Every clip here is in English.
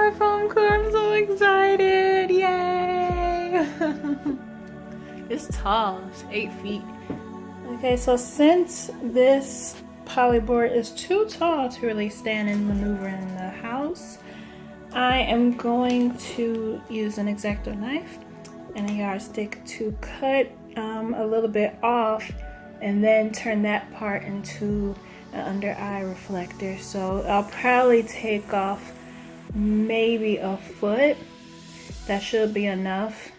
my foam core. I'm so excited. Yay. It's tall. It's 8 feet. Okay, so since this polyboard is too tall to really stand and maneuver in the house, I am going to use an X-acto knife and a yardstick to cut a little bit off and then turn that part into an under eye reflector. So I'll probably take off maybe a foot. That should be enough.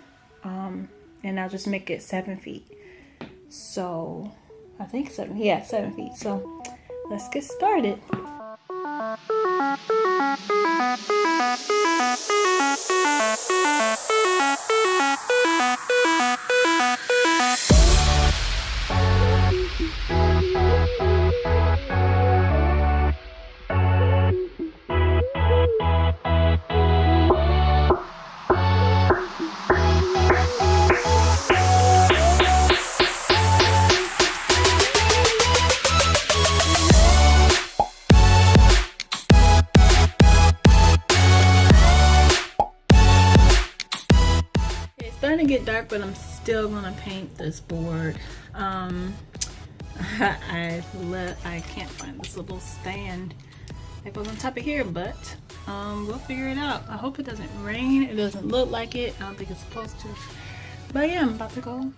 And I'll just make it 7 feet. So I think 7 feet. So let's get started. Starting to get dark, but I'm still gonna paint this board. I can't find this little stand that goes on top of here, but we'll figure it out. I hope it doesn't rain. It doesn't look like it. I don't think it's supposed to. But yeah, I'm about to go.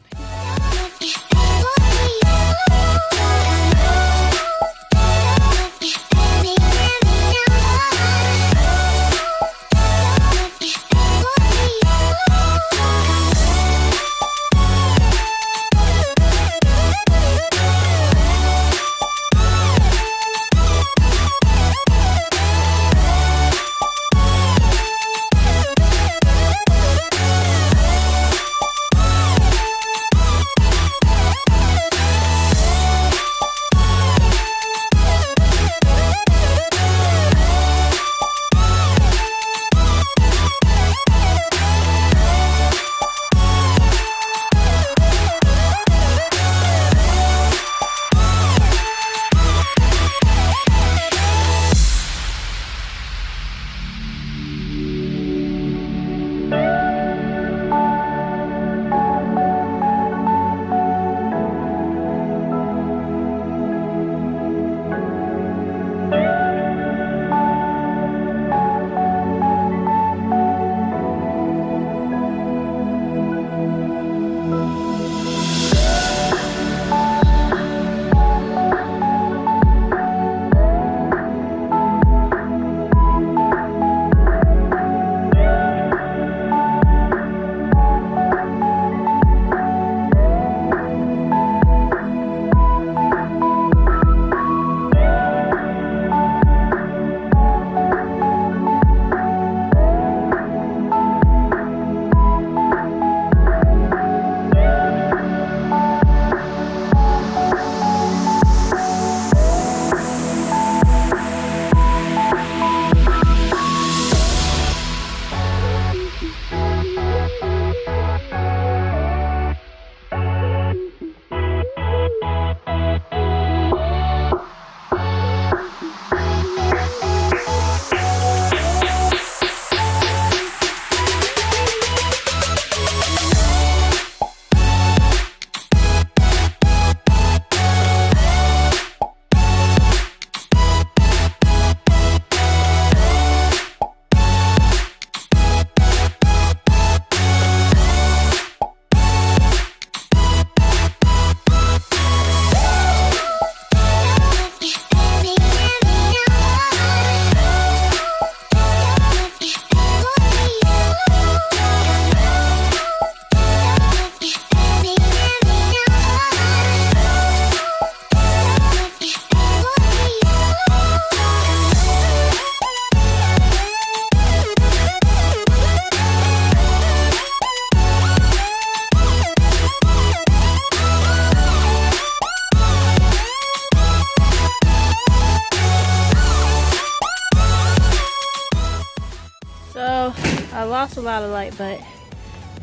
I lost a lot of light, but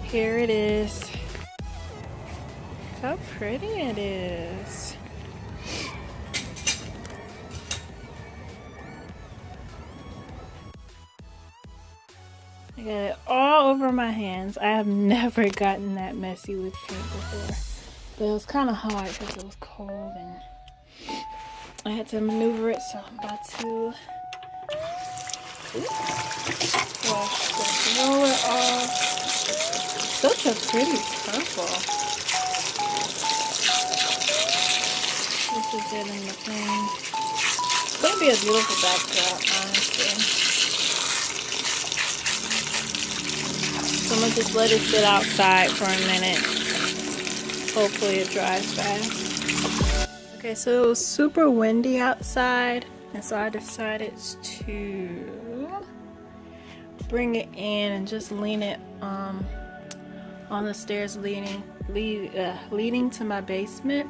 here it is. Look how pretty it is. I got it all over my hands. I have never gotten that messy with paint before. But it was kind of hard because it was cold and I had to maneuver it. So I'm about to wash the roller off. Such a pretty purple. This is it in the thing. It's going to be a beautiful backdrop, honestly. So I'm going to just let it sit outside for a minute. Hopefully it dries fast. Okay, so it was super windy outside, and so I decided to bring it in and just lean it on the stairs leading to my basement.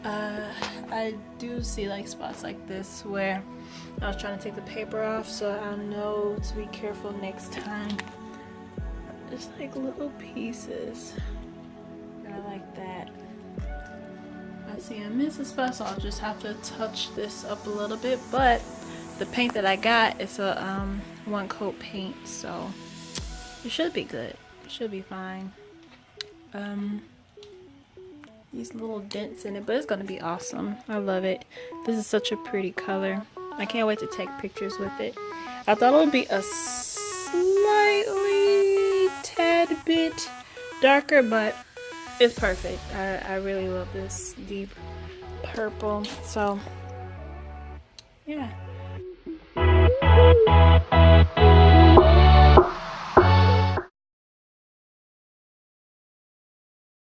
I do see like spots like this where I was trying to take the paper off, so I know to be careful next time. Just like little pieces. I like that. I see I missed a spot, so I'll just have to touch this up a little bit. But the paint that I got is a one coat paint, so it should be good. It should be fine. These little dents in it, but it's gonna be awesome. I love it. This is such a pretty color. I can't wait to take pictures with it. I thought it would be a slightly tad bit darker, but it's perfect. I really love this deep purple. So yeah.